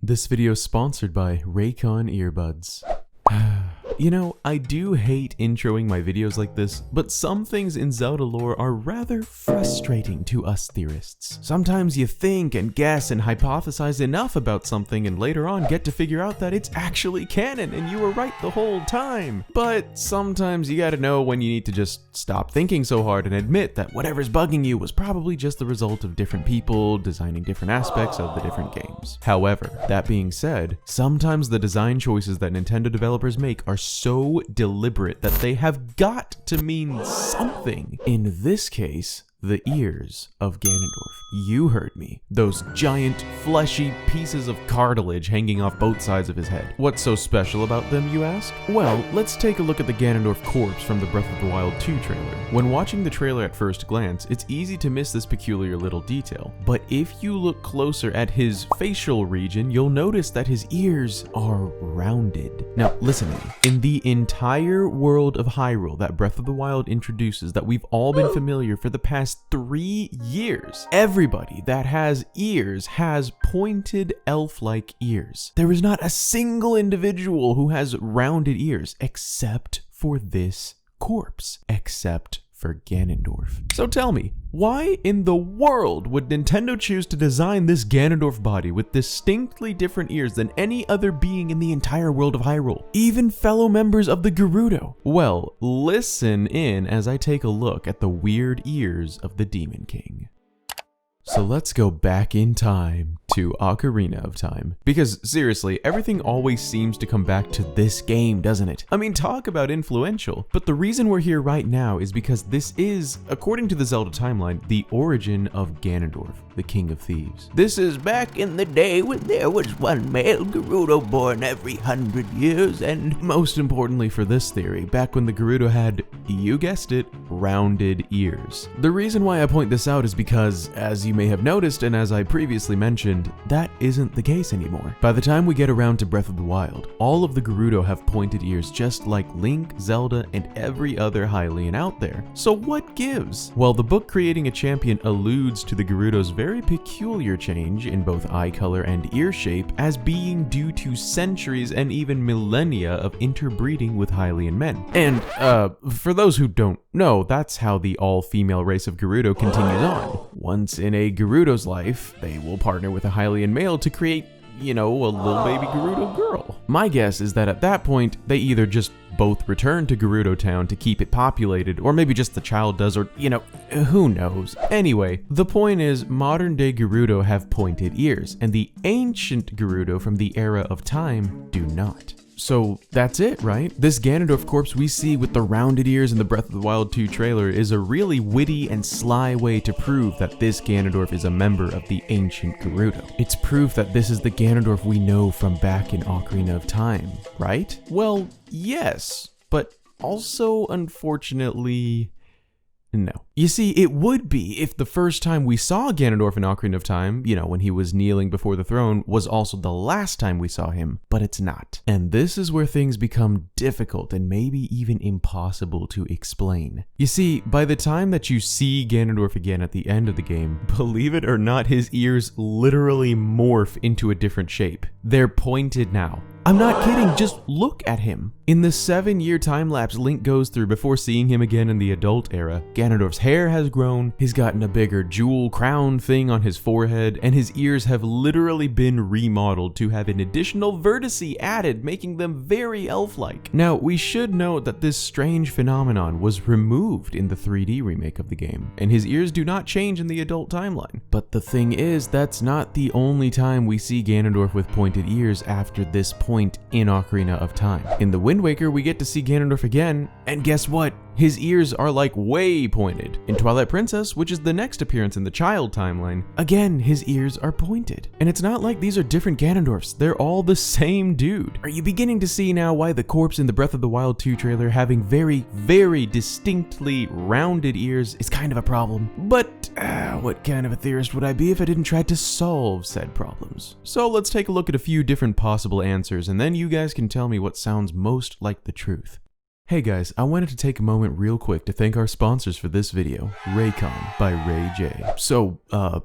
This video is sponsored by Raycon earbuds. You know, I do hate introing my videos like this, but some things in Zelda lore are rather frustrating to us theorists. Sometimes you think and guess and hypothesize enough about something and later on get to figure out that it's actually canon and you were right the whole time. But sometimes you gotta know when you need to just stop thinking so hard and admit that whatever's bugging you was probably just the result of different people designing different aspects of the different games. However, that being said, sometimes the design choices that Nintendo developers make are so deliberate that they have got to mean something. In this case, the ears of Ganondorf. You heard me. Those giant, fleshy pieces of cartilage hanging off both sides of his head. What's so special about them, you ask? Well, let's take a look at the Ganondorf corpse from the Breath of the Wild 2 trailer. When watching the trailer at first glance, it's easy to miss this peculiar little detail. But if you look closer at his facial region, you'll notice that his ears are rounded. Now, listen to me. In the entire world of Hyrule that Breath of the Wild introduces that we've all been familiar for the past 3 years, everybody that has ears has pointed elf-like ears. There is not a single individual who has rounded ears except for this corpse, except for Ganondorf. So tell me, why in the world would Nintendo choose to design this Ganondorf body with distinctly different ears than any other being in the entire world of Hyrule? Even fellow members of the Gerudo? Well, listen in as I take a look at the weird ears of the Demon King. So let's go back in time to Ocarina of Time. Because seriously, everything always seems to come back to this game, doesn't it? I mean, talk about influential. But the reason we're here right now is because this is, according to the Zelda timeline, the origin of Ganondorf, the King of Thieves. This is back in the day when there was one male Gerudo born every 100 years, and most importantly for this theory, back when the Gerudo had, you guessed it, rounded ears. The reason why I point this out is because, as you may have noticed and as I previously mentioned, that isn't the case anymore. By the time we get around to Breath of the Wild, all of the Gerudo have pointed ears just like Link, Zelda, and every other Hylian out there. So what gives? Well, the book Creating a Champion alludes to the Gerudo's very peculiar change in both eye color and ear shape as being due to centuries and even millennia of interbreeding with Hylian men. And, for those who don't know, that's how the all-female race of Gerudo continues on. Once in a Gerudo's life, they will partner with a Hylian male to create, you know, a little baby Gerudo girl. My guess is that at that point, they either just both return to Gerudo Town to keep it populated, or maybe just the child does, or, you know, who knows. Anyway, the point is, modern day Gerudo have pointed ears, and the ancient Gerudo from the era of time do not. So that's it, right? This Ganondorf corpse we see with the rounded ears in the Breath of the Wild 2 trailer is a really witty and sly way to prove that this Ganondorf is a member of the ancient Gerudo. It's proof that this is the Ganondorf we know from back in Ocarina of Time, right? Well, yes, but also, unfortunately, no. You see, it would be if the first time we saw Ganondorf in Ocarina of Time, you know, when he was kneeling before the throne, was also the last time we saw him, but it's not. And this is where things become difficult and maybe even impossible to explain. You see, by the time that you see Ganondorf again at the end of the game, believe it or not, his ears literally morph into a different shape. They're pointed now. I'm not kidding, just look at him. In the 7-year time lapse Link goes through before seeing him again in the adult era, Ganondorf's hair has grown, he's gotten a bigger jewel crown thing on his forehead, and his ears have literally been remodeled to have an additional vertice added, making them very elf-like. Now, we should note that this strange phenomenon was removed in the 3D remake of the game, and his ears do not change in the adult timeline. But the thing is, that's not the only time we see Ganondorf with pointed ears after this point in Ocarina of Time. In the Wind Waker, we get to see Ganondorf again, and guess what? His ears are like way pointed. In Twilight Princess, which is the next appearance in the child timeline, again, his ears are pointed. And it's not like these are different Ganondorfs, they're all the same dude. Are you beginning to see now why the corpse in the Breath of the Wild 2 trailer having very, very distinctly rounded ears is kind of a problem? But what kind of a theorist would I be if I didn't try to solve said problems? So let's take a look at a few different possible answers, and then you guys can tell me what sounds most like the truth. Hey guys, I wanted to take a moment real quick to thank our sponsors for this video, Raycon by Ray J. So,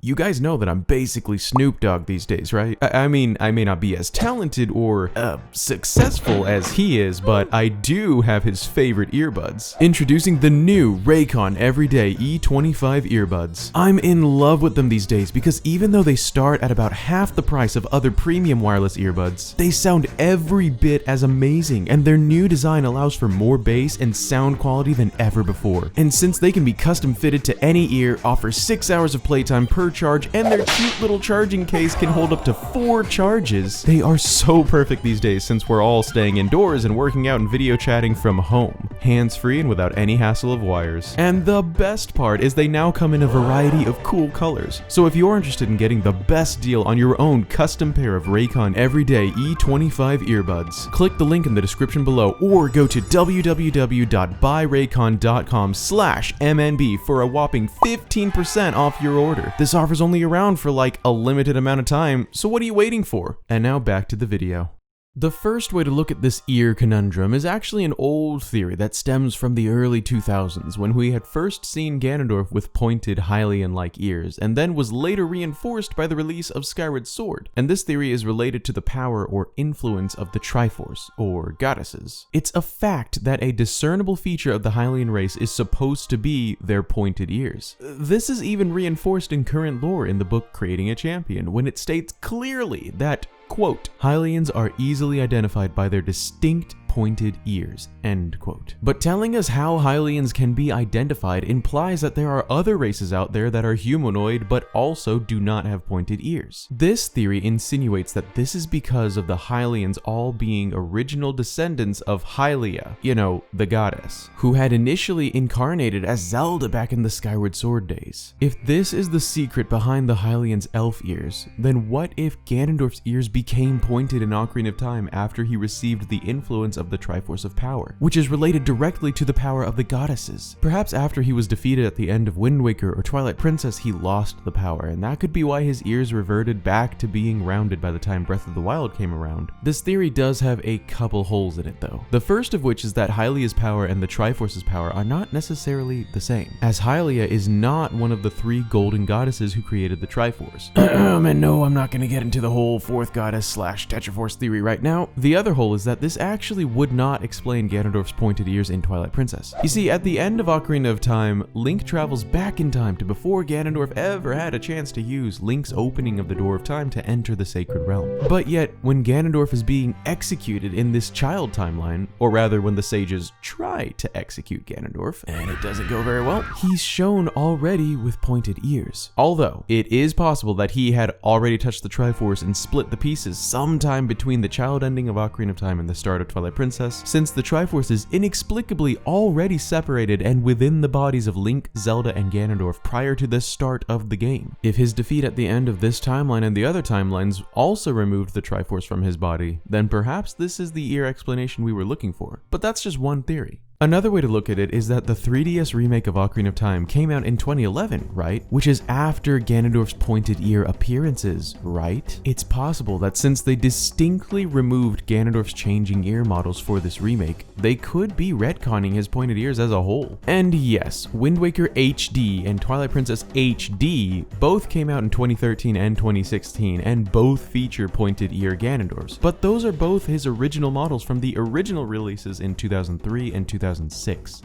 you guys know that I'm basically Snoop Dogg these days, right? I mean, I may not be as talented or, successful as he is, but I do have his favorite earbuds. Introducing the new Raycon Everyday E25 earbuds. I'm in love with them these days because even though they start at about half the price of other premium wireless earbuds, they sound every bit as amazing, and their new design allows for more bass and sound quality than ever before. And since they can be custom fitted to any ear, offer 6 hours of playtime per charge, and their cute little charging case can hold up to 4 charges, they are so perfect these days since we're all staying indoors and working out and video chatting from home, hands-free and without any hassle of wires. And the best part is they now come in a variety of cool colors. So if you're interested in getting the best deal on your own custom pair of Raycon Everyday E25 earbuds, click the link in the description below or go to www.buyraycon.com/MNB for a whopping 15% off your order. This offer's only around for like a limited amount of time, so what are you waiting for? And now back to the video. The first way to look at this ear conundrum is actually an old theory that stems from the early 2000s when we had first seen Ganondorf with pointed Hylian-like ears, and then was later reinforced by the release of Skyward Sword. And this theory is related to the power or influence of the Triforce, or goddesses. It's a fact that a discernible feature of the Hylian race is supposed to be their pointed ears. This is even reinforced in current lore in the book Creating a Champion, when it states clearly that, quote, Hylians are easily identified by their distinct pointed ears, end quote. But telling us how Hylians can be identified implies that there are other races out there that are humanoid but also do not have pointed ears. This theory insinuates that this is because of the Hylians all being original descendants of Hylia, you know, the goddess, who had initially incarnated as Zelda back in the Skyward Sword days. If this is the secret behind the Hylians' elf ears, then what if Ganondorf's ears became pointed in Ocarina of Time after he received the influence of the Triforce of Power, which is related directly to the power of the goddesses? Perhaps after he was defeated at the end of Wind Waker or Twilight Princess, he lost the power, and that could be why his ears reverted back to being rounded by the time Breath of the Wild came around. This theory does have a couple holes in it though. The first of which is that Hylia's power and the Triforce's power are not necessarily the same, as Hylia is not one of the 3 golden goddesses who created the Triforce. And no, I'm not going to get into the whole 4th goddess / Tetraforce theory right now. The other hole is that this actually would not explain Ganondorf's pointed ears in Twilight Princess. You see, at the end of Ocarina of Time, Link travels back in time to before Ganondorf ever had a chance to use Link's opening of the Door of Time to enter the Sacred Realm. But yet, when Ganondorf is being executed in this child timeline, or rather when the sages try to execute Ganondorf, and it doesn't go very well, he's shown already with pointed ears. Although, it is possible that he had already touched the Triforce and split the pieces sometime between the child ending of Ocarina of Time and the start of Twilight Princess, since the Triforce is inexplicably already separated and within the bodies of Link, Zelda, and Ganondorf prior to the start of the game. If his defeat at the end of this timeline and the other timelines also removed the Triforce from his body, then perhaps this is the ear explanation we were looking for. But that's just one theory. Another way to look at it is that the 3DS remake of Ocarina of Time came out in 2011, right? Which is after Ganondorf's pointed ear appearances, right? It's possible that since they distinctly removed Ganondorf's changing ear models for this remake, they could be retconning his pointed ears as a whole. And yes, Wind Waker HD and Twilight Princess HD both came out in 2013 and 2016, and both feature pointed ear Ganondorfs, but those are both his original models from the original releases in 2003 and 2006.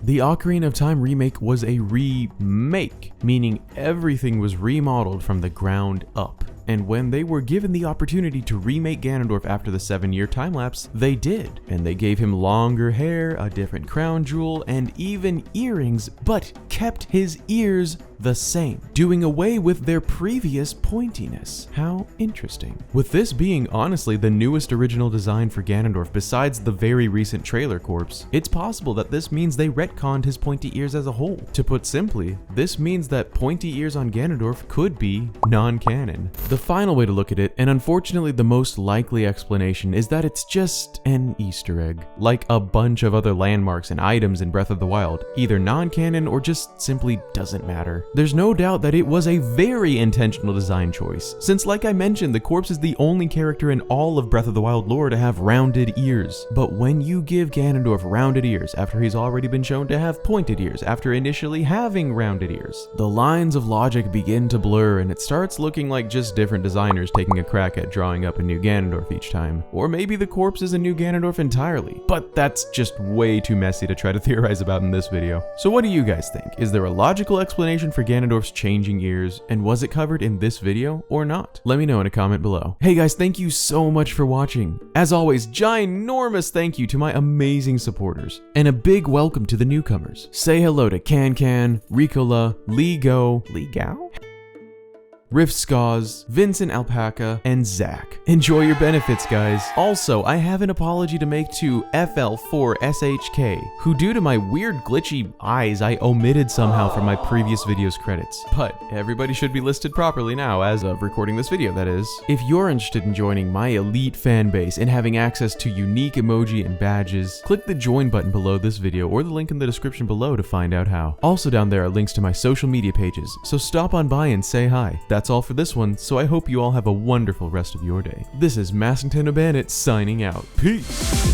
The Ocarina of Time remake was a remake, meaning everything was remodeled from the ground up. And when they were given the opportunity to remake Ganondorf after the 7-year time lapse, they did. And they gave him longer hair, a different crown jewel, and even earrings, but kept his ears the same, doing away with their previous pointiness. How interesting. With this being honestly the newest original design for Ganondorf besides the very recent trailer corpse, it's possible that this means they retconned his pointy ears as a whole. To put simply, this means that pointy ears on Ganondorf could be non-canon. The final way to look at it, and unfortunately the most likely explanation, is that it's just an Easter egg, like a bunch of other landmarks and items in Breath of the Wild, either non-canon or just simply doesn't matter. There's no doubt that it was a very intentional design choice, since like I mentioned, the corpse is the only character in all of Breath of the Wild lore to have rounded ears. But when you give Ganondorf rounded ears after he's already been shown to have pointed ears after initially having rounded ears, the lines of logic begin to blur and it starts looking like just different designers taking a crack at drawing up a new Ganondorf each time. Or maybe the corpse is a new Ganondorf entirely, but that's just way too messy to try to theorize about in this video. So what do you guys think? Is there a logical explanation for Ganondorf's changing ears, and was it covered in this video or not? Let me know in a comment below. Hey guys, thank you so much for watching. As always, ginormous thank you to my amazing supporters, and a big welcome to the newcomers. Say hello to Can, Ricola, Ligo, Riff Scars, Vincent Alpaca, and Zach. Enjoy your benefits, guys. Also, I have an apology to make to FL4SHK, who due to my weird glitchy eyes, I omitted somehow from my previous video's credits. But everybody should be listed properly now, as of recording this video, that is. If you're interested in joining my elite fan base and having access to unique emoji and badges, click the join button below this video or the link in the description below to find out how. Also down there are links to my social media pages, so stop on by and say hi. That's all for this one, so I hope you all have a wonderful rest of your day. This is maskednintendobandit signing out. Peace!